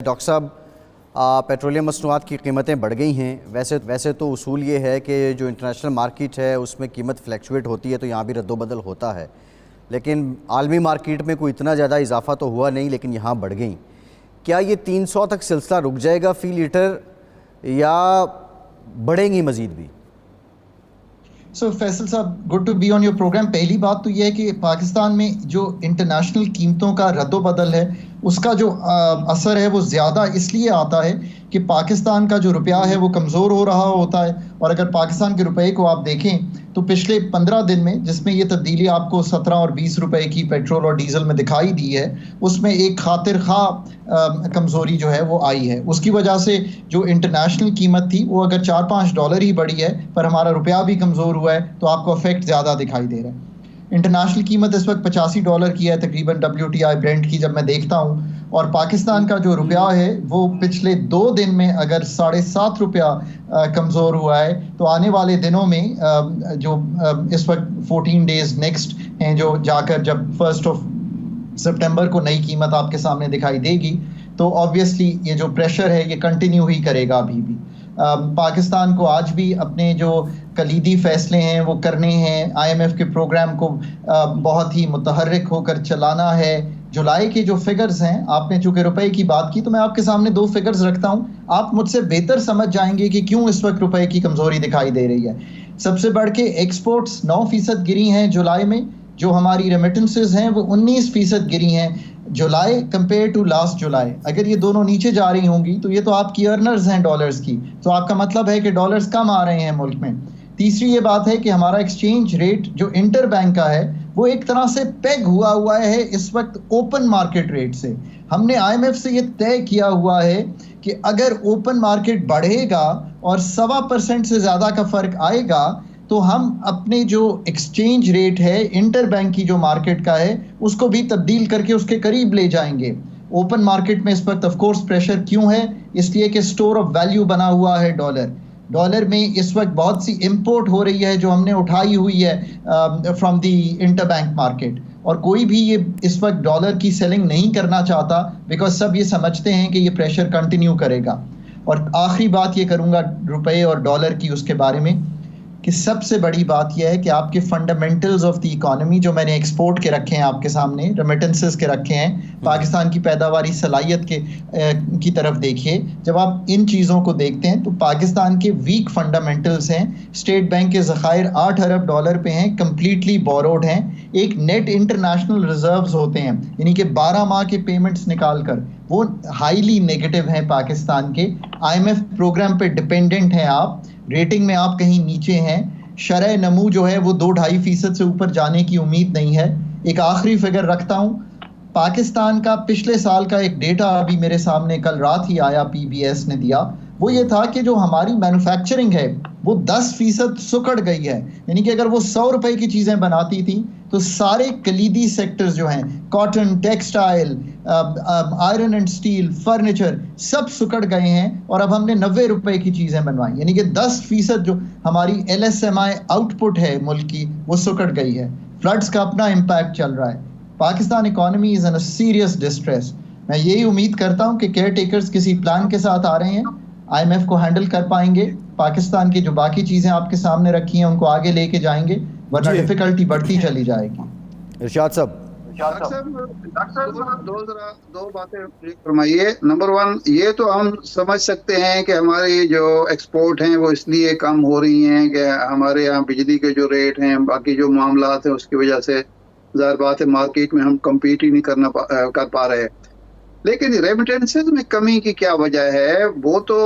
Doctor साहब, petroleum मसनूआत की कीमतें बढ़ गई हैं। वैसे तो उसूल ये है कि जो इंटरनेशनल मार्केट है उसमें कीमत फ्लैक्चुएट होती है, तो यहाँ भी रद्दोबदल होता है, लेकिन आलमी मार्केट में कोई इतना ज़्यादा इजाफा तो हुआ नहीं, लेकिन यहाँ बढ़ गई। क्या ये 300 तक सिलसिला रुक जाएगा फ़ी लीटर या बढ़ेंगी मज़ीद भी? सो फैसल साहब, good to be on your programme. पहली बात तो यह है कि पाकिस्तान में जो इंटरनेशनल कीमतों का रद्दोबदल है उसका जो असर है वो ज़्यादा इसलिए आता है कि पाकिस्तान का जो रुपया है वो कमज़ोर हो रहा होता है। और अगर पाकिस्तान के रुपए को आप देखें तो पिछले 15 दिन में, जिसमें ये तब्दीली आपको 17 और 20 रुपए की पेट्रोल और डीजल में दिखाई दी है, उसमें एक खातिर खा कमज़ोरी जो है वो आई है। उसकी वजह से जो इंटरनेशनल कीमत थी वो अगर $4-5 ही बढ़ी है पर हमारा रुपया भी कमज़ोर हुआ है तो आपको इफेक्ट ज़्यादा दिखाई दे रहा है। इंटरनेशनल कीमत इस वक्त $85 की है तकरीबन WTI ब्रेंट की जब मैं देखता हूँ, और पाकिस्तान का जो रुपया है वो पिछले 2 दिन में अगर 7.5 रुपया कमज़ोर हुआ है, तो आने वाले दिनों में जो इस वक्त 14 डेज नेक्स्ट हैं, जो जाकर जब 1 सितंबर को नई कीमत आपके सामने दिखाई देगी, तो ऑब्वियसली ये जो प्रेशर है ये कंटिन्यू ही करेगा अभी भी। पाकिस्तान को आज भी अपने जो कलीदी फैसले हैं वो करने हैं। IMF के प्रोग्राम को बहुत ही मुतहर्रिक होकर चलाना है। जुलाई के जो फिगर्स हैं, आपने चूंकि रुपए की बात की तो मैं आपके सामने 2 फिगर्स रखता हूं, आप मुझसे बेहतर समझ जाएंगे कि क्यों इस वक्त रुपए की कमजोरी दिखाई दे रही है। सबसे बढ़ के एक्सपोर्ट्स 9% गिरी हैं जुलाई में, जो हमारी रेमिटेंसेज हैं वो 19% गिरी हैं जुलाई कंपेयर टू लास्ट जुलाई। अगर ये दोनों नीचे जा रही होंगी तो ये तो आपकी अर्नर्स हैं डॉलर्स की, तो आपका मतलब है कि डॉलर्स कम आ रहे हैं मुल्क में। तीसरी ये बात है कि हमारा एक्सचेंज रेट जो इंटर बैंक का है वो एक तरह से पेग हुआ है इस वक्त ओपन मार्केट रेट से। हमने IMF से ये तय किया हुआ है कि अगर ओपन मार्केट बढ़ेगा और 1.25% से ज़्यादा का फ़र्क आएगा तो हम अपने जो एक्सचेंज रेट है इंटर बैंक की जो मार्केट का है उसको भी तब्दील करके उसके करीब ले जाएंगे। ओपन मार्केट में इस वक्त ऑफ कोर्स प्रेशर क्यों है? इसलिए कि स्टोर ऑफ वैल्यू बना हुआ है डॉलर में इस वक्त बहुत सी इंपोर्ट हो रही है जो हमने उठाई हुई है from the inter bank market, और कोई भी ये इस वक्त डॉलर की सेलिंग नहीं करना चाहता बिकॉज सब ये समझते हैं कि ये प्रेशर कंटिन्यू करेगा। और आखिरी बात ये करूंगा रुपए और डॉलर की, उसके बारे में कि सबसे बड़ी बात यह है कि आपके फंडामेंटल्स ऑफ द इकोनॉमी जो मैंने एक्सपोर्ट के रखे हैं आपके सामने, रेमिटेंसेस के रखे हैं, पाकिस्तान की पैदावारी सलाहियत की तरफ देखिए। जब आप इन चीज़ों को देखते हैं तो पाकिस्तान के वीक फंडामेंटल्स हैं। स्टेट बैंक के ज़खायर $8 अरब पे हैं, कम्प्लीटली बोरोड हैं। एक नेट इंटरनेशनल रिजर्व्स होते हैं, यानी कि 12 माह के पेमेंट्स निकाल कर, वो हाईली नेगेटिव हैं पाकिस्तान के। IMF प्रोग्राम पे डिपेंडेंट हैं आप, रेटिंग में आप कहीं नीचे हैं। शरह नमू जो है वो 2-2.5% से ऊपर जाने की उम्मीद नहीं है। एक आखिरी फिगर रखता हूं, पाकिस्तान का पिछले साल का एक डेटा अभी मेरे सामने कल रात ही आया, PBS ने दिया। वो ये था कि जो हमारी मैन्युफैक्चरिंग है वो 10% सुकड़ गई है, यानी कि अगर वो 100 रुपए की चीज़ें बनाती थी तो सारे कलीदी सेक्टर्स जो हैं, cotton, textile, iron and steel, furniture, सब सुकड़ गए हैं और अब हमने 90 रुपए की चीज़ें बनवाई, यानी कि 10% जो हमारी LSMI आउटपुट है मुल्क की वो सुकड़ गई है। फ्लड्स का अपना इम्पैक्ट चल रहा है। Pakistan economy is in a serious distress. मैं यही उम्मीद करता हूँ कि केयर टेकर्स किसी प्लान के साथ आ रहे हैं, IMF को हैंडल कर पाएंगे, पाकिस्तान की जो बाकी चीज़ें आपके सामने रखी हैं उनको आगे लेके जाएंगे, वरना डिफिकल्टी बढ़ती चली जाएगी। इरशाद साहब, डॉक्टर साहब दो बातें फरमाइए। नंबर 1, ये तो हम समझ सकते हैं कि हमारी जो एक्सपोर्ट हैं वो इसलिए कम हो रही हैं कि हमारे यहाँ बिजली के जो रेट हैं, बाकी जो मामलात हैं उसकी वजह से ज़ाहिर बात है मार्केट में हम कम्पीट ही नहीं कर पा रहे। लेकिन रेमिटेंसेस में कमी की क्या वजह है? वो तो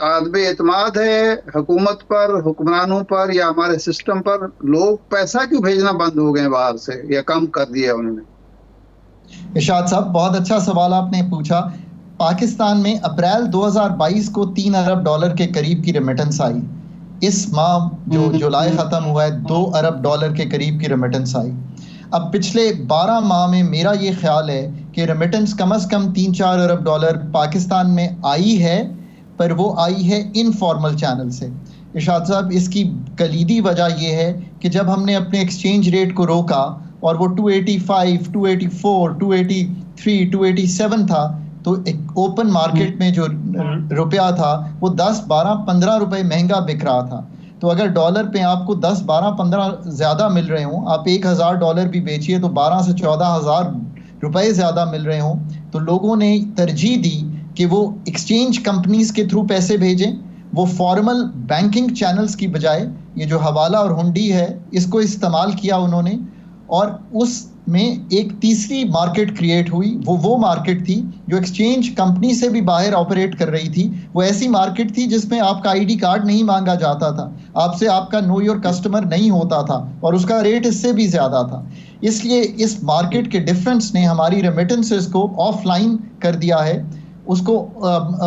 आदमी एतमाद है हुकूमत पर, हुक्मरानों पर या हमारे सिस्टम पर। लोग पैसा क्यों भेजना बंद हो गए बाहर से या कम कर दिया उन्होंने? इरशाद साहब, बहुत अच्छा सवाल आपने पूछा। पाकिस्तान में अप्रैल 2022 को $3 अरब के करीब की रेमिटेंस आई। इस माह जो जुलाई खत्म हुआ है $2 अरब के करीब की रेमिटेंस आई। अब पिछले 12 माह में मेरा ये ख्याल है कि रेमिटेंस कम से कम $3-4 अरब पाकिस्तान में आई है, पर वो आई है इनफॉर्मल चैनल से। इरशाद साहब, इसकी कलीदी वजह यह है कि जब हमने अपने एक्सचेंज रेट को रोका और वो 285, 284, 283, 287 था, तो एक ओपन मार्केट में जो रुपया था वो 10, 12, 15 रुपए महंगा बिक रहा था। तो अगर डॉलर पे आपको 10, 12, 15 ज़्यादा मिल रहे हों, आप $1,000 भी बेचिए तो 12 से 14,000 रुपए ज़्यादा मिल रहे हों, तो लोगों ने तरजीह दी कि वो एक्सचेंज कंपनीज के थ्रू पैसे भेजें। वो फॉर्मल बैंकिंग चैनल्स की बजाय ये जो हवाला और हुंडी है इसको इस्तेमाल किया उन्होंने, और उसमें एक तीसरी मार्केट क्रिएट हुई। वो मार्केट थी जो एक्सचेंज कंपनी से भी बाहर ऑपरेट कर रही थी। वो ऐसी मार्केट थी जिसमें आपका आईडी कार्ड नहीं मांगा जाता था, आपसे आपका नो योर कस्टमर नहीं होता था, और उसका रेट इससे भी ज़्यादा था। इसलिए इस मार्केट के डिफरेंस ने हमारी रेमिटेंसेस को ऑफलाइन कर दिया है, उसको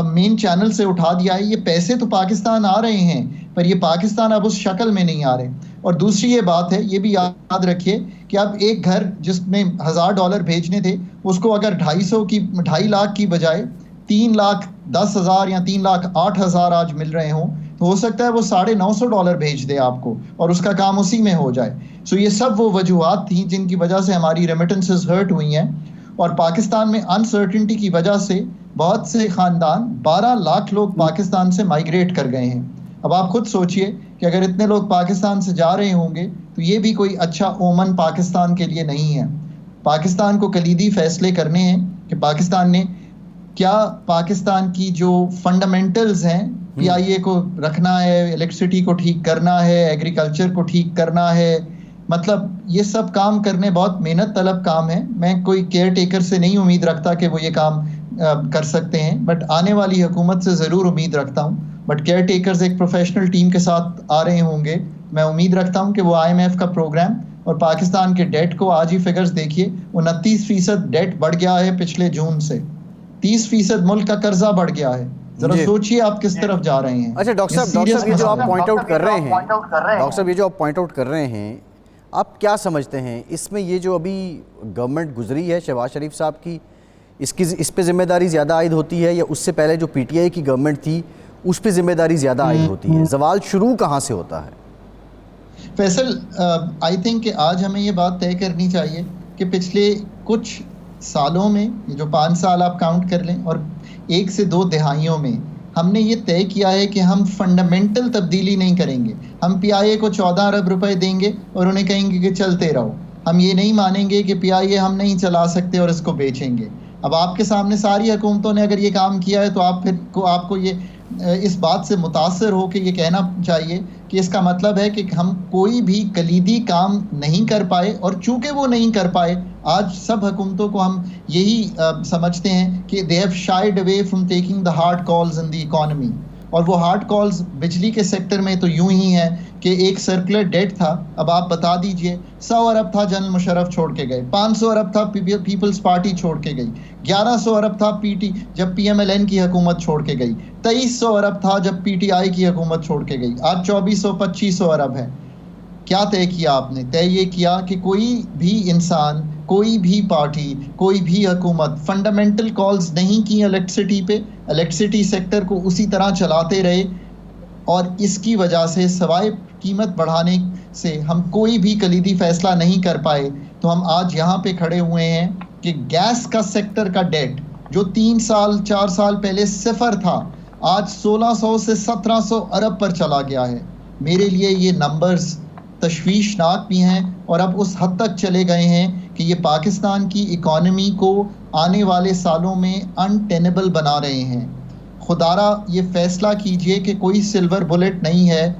मेन चैनल से उठा दिया है। ये पैसे तो पाकिस्तान आ रहे हैं, पर ये पाकिस्तान अब उस शक्ल में नहीं आ रहे। और दूसरी ये बात है, ये भी याद रखिए कि अब एक घर जिसमें $1,000 भेजने थे, उसको अगर 2.5 लाख की बजाय 3,10,000 या 3,08,000 आज मिल रहे हों, तो हो सकता है वो $950 भेज दे आपको और उसका काम उसी में हो जाए। सो ये सब वो वजूहात थी जिनकी वजह से हमारी रेमिटेंसेस हर्ट हुई हैं। और पाकिस्तान में अनसर्टिनिटी की वजह से बहुत से ख़ानदान, 12 लाख लोग पाकिस्तान से माइग्रेट कर गए हैं। अब आप खुद सोचिए कि अगर इतने लोग पाकिस्तान से जा रहे होंगे तो ये भी कोई अच्छा ओमन पाकिस्तान के लिए नहीं है। पाकिस्तान को कलीदी फैसले करने हैं कि पाकिस्तान ने क्या पाकिस्तान की जो फंडामेंटल्स हैं, PIA को रखना है, इलेक्ट्रिसिटी को ठीक करना है, एग्रीकल्चर को ठीक करना है, मतलब ये सब काम करने बहुत मेहनत तलब काम है। मैं कोई केयर टेकर से नहीं उम्मीद रखता कि वो ये काम कर सकते हैं, बट आने वाली हुकूमत से ज़रूर उम्मीद रखता हूँ। बट केयर टेकर्स एक प्रोफेशनल टीम के साथ आ रहे होंगे। मैं उम्मीद रखता हूँ कि वो IMF का प्रोग्राम और पाकिस्तान के डेट को, आज ही फिगर्स देखिए, 29% डेट बढ़ गया है पिछले जून से, 30% मुल्क का कर्जा बढ़ गया है। जरा सोचिए आप किस तरफ जा रहे हैं। अच्छा डॉक्टर साहब, ये जो आप पॉइंट आउट कर रहे हैं, डॉक्टर साहब ये जो आप पॉइंट आउट कर रहे हैं, आप क्या समझते हैं इसमें, ये जो अभी गवर्नमेंट गुजरी है शहबाज शरीफ साहब की, इस पे जिम्मेदारी ज़्यादा आयद होती है, या उससे पहले जो PTI की गवर्नमेंट थी उस पे जिम्मेदारी ज़्यादा आयद होती है? सवाल शुरू कहाँ से होता है? फैसल, आई थिंक कि आज हमें ये बात तय करनी चाहिए कि पिछले कुछ सालों में, जो 5 साल आप काउंट कर लें और 1 से 2 दिहाइयों में, हमने ये तय किया है कि हम फंडामेंटल तब्दीली नहीं करेंगे। हम PIA को 14 अरब रुपए देंगे और उन्हें कहेंगे कि चलते रहो। हम ये नहीं मानेंगे कि PIA हम नहीं चला सकते और इसको बेचेंगे। अब आपके सामने सारी हुकूमतों ने अगर ये काम किया है तो आपको ये इस बात से मुतासर हो कि ये कहना चाहिए कि इसका मतलब है कि हम कोई भी कलीदी काम नहीं कर पाए, और चूंकि वो नहीं कर पाए, आज सब हुकूमतों को हम यही समझते हैं कि they have shied away from taking the hard calls in the economy. और वो हार्ड कॉल्स बिजली के सेक्टर में तो यूं ही हैं कि एक सर्कुलर डेट था, अब आप बता दीजिए, 100 अरब था जनरल मुशर्रफ छोड़ के गए, 500 अरब था पीपल्स पार्टी छोड़ के गई, 1100 अरब था जब PMLN की हुकूमत छोड़ के गई, 2300 अरब था जब PTI की हुकूमत छोड़ के गई, आज 2400-2500 अरब है। क्या तय किया आपने? तय ये किया कि कोई भी इंसान, कोई भी पार्टी, कोई भी हुकूमत फंडामेंटल कॉल्स नहीं की इलेक्ट्रिसिटी पे, इलेक्ट्रिसिटी सेक्टर को उसी तरह चलाते रहे, और इसकी वजह से सवाए कीमत बढ़ाने से हम कोई भी कलीदी फैसला नहीं कर पाए। तो हम आज यहाँ पे खड़े हुए हैं कि गैस का सेक्टर का डेट जो 3-4 साल पहले सिफर था, आज 1600 से 1700 अरब पर चला गया है। मेरे लिए ये नंबर्स तशवीशनाक भी हैं और अब उस हद तक चले गए हैं कि ये पाकिस्तान की इकॉनमी को आने वाले सालों में अनटेनेबल बना रहे हैं। खुदारा ये फैसला कीजिए कि कोई सिल्वर बुलेट नहीं है,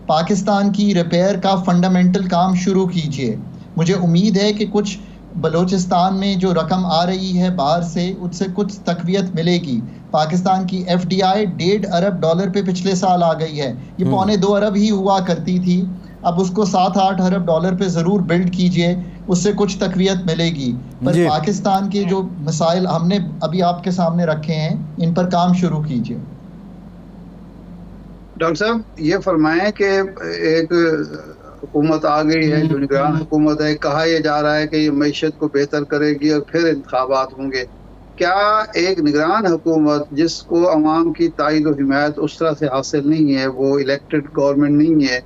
पाकिस्तान की रिपेयर का फंडामेंटल काम शुरू कीजिए। मुझे उम्मीद है कि कुछ बलूचिस्तान में जो रकम आ रही है बाहर से, उससे कुछ तकवीत मिलेगी। पाकिस्तान की FDI $1.5 अरब पे पिछले साल आ गई है, ये $2.25 अरब ही हुआ करती थी। अब उसको $7-8 अरब पे ज़रूर बिल्ड कीजिए, उससे कुछ तकवीत मिलेगी। पर पाकिस्तान के जो मसाइल हमने अभी आपके सामने रखे हैं, इन पर काम शुरू कीजिए। डॉक्टर साहब ये फरमाएं कि एक हुकूमत आ गई है जो निगरान हुकूमत है, कहा यह जा रहा है कि ये मईशत को बेहतर करेगी और फिर इंतखाबात होंगे। क्या एक निगरान हुकूमत जिसको अवाम की तायद और हिमायत उस तरह से हासिल नहीं है, वो इलेक्टेड गवर्नमेंट नहीं है,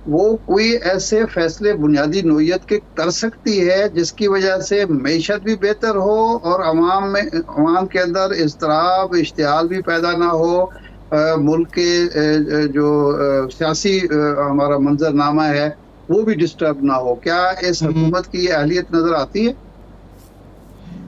वो कोई ऐसे फैसले बुनियादी नोयत के कर सकती है जिसकी वजह से मईशत भी बेहतर हो और अवाम के अंदर इज़्तिराब इश्तिआल भी पैदा ना हो, मुल्क के जो सियासी हमारा मंजरनामा है वो भी डिस्टर्ब ना हो। क्या इस हुकूमत की ये अहलियत नज़र आती है?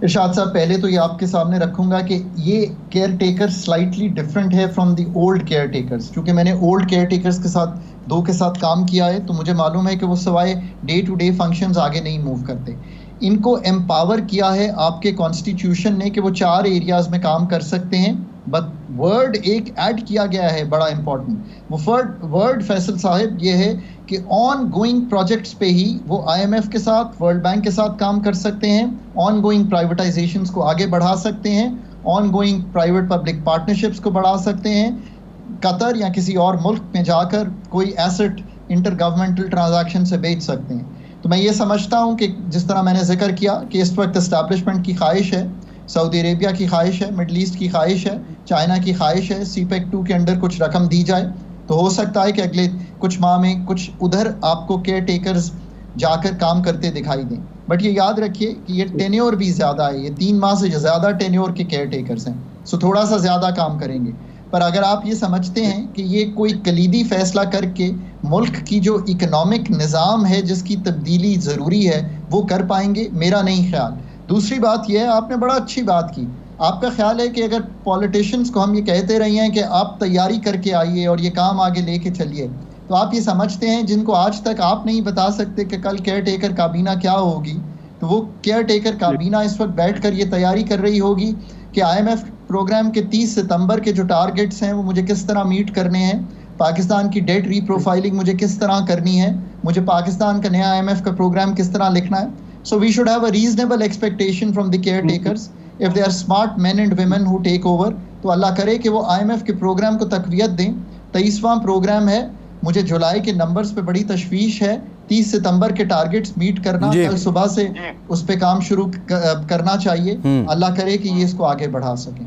इरशाद साहब, पहले तो ये आपके सामने रखूंगा कि ये केयर टेकर स्लाइटली डिफरेंट है from the old care takers, क्योंकि मैंने ओल्ड केयर टेकर्स के साथ दो के साथ काम किया है, तो मुझे मालूम है कि वो सवाए डे टू डे फंक्शंस आगे नहीं मूव करते। इनको एम्पावर किया है आपके कॉन्स्टिट्यूशन ने कि वो 4 एरियाज में काम कर सकते हैं, बट वर्ड एक ऐड किया गया है बड़ा इंपॉर्टेंट। वो वर्ड फैसल साहब ये है कि ऑन गोइंग प्रोजेक्ट्स पे ही वो IMF के साथ, वर्ल्ड बैंक के साथ काम कर सकते हैं, ऑन गोइंग प्राइवेटाइजेशंस को आगे बढ़ा सकते हैं, on going private public partnerships को बढ़ा सकते हैं, कतर या किसी और मुल्क में जाकर कोई एसेट इंटर गवर्नमेंटल ट्रांजैक्शन से बेच सकते हैं। तो मैं ये समझता हूँ कि जिस तरह मैंने जिक्र किया कि इस वक्त एस्टैब्लिशमेंट की ख्वाहिश है, सऊदी अरेबिया की ख्वाहिश है, मिडल ईस्ट की ख्वाहिश है, चाइना की ख्वाहिश है CPEC 2 के अंडर कुछ रकम दी जाए, तो हो सकता है कि अगले कुछ माह में कुछ उधर आपको केयर टेकर्स जाकर काम करते दिखाई दें। बट ये याद रखिए कि ये टेन्योर भी ज़्यादा है, ये 3 माह से ज़्यादा टेन्योर के केयर टेकर्स हैं, सो थोड़ा सा ज़्यादा काम करेंगे। पर अगर आप ये समझते हैं कि ये कोई कलीदी फ़ैसला करके मुल्क की जो इकनॉमिक निज़ाम है जिसकी तब्दीली ज़रूरी है वो कर पाएंगे, मेरा नहीं ख्याल। दूसरी बात यह है, आपने बड़ा अच्छी बात की, आपका ख्याल है कि अगर पॉलिटिशियंस को हम ये कहते रहे हैं कि आप तैयारी करके आइए और ये काम आगे लेके चलिए, तो आप ये समझते हैं जिनको आज तक आप नहीं बता सकते कि कल केयर टेकर काबीना क्या होगी, तो वो केयर टेकर काबीना इस वक्त बैठ कर ये तैयारी कर रही होगी कि IMF प्रोग्राम के 30 सितंबर के जो टारगेट्स हैं वो मुझे किस तरह मीट करने हैं, पाकिस्तान की डेट रीप्रोफाइलिंग मुझे किस तरह करनी है, मुझे पाकिस्तान का नया IMF का प्रोग्राम किस तरह लिखना है। So we should have a reasonable expectation from the caretakers if they are smart men and women who take over. तो अल्लाह करे कि वो IMF के प्रोग्राम को तकवीत दें। 23वां प्रोग्राम है, मुझे जुलाई के नंबर्स पे बड़ी तशवीश है। 30 सितंबर के टारगेट्स मीट करना, कल सुबह से उस पे काम शुरू करना चाहिए। अल्लाह करे कि ये इसको आगे बढ़ा सकें।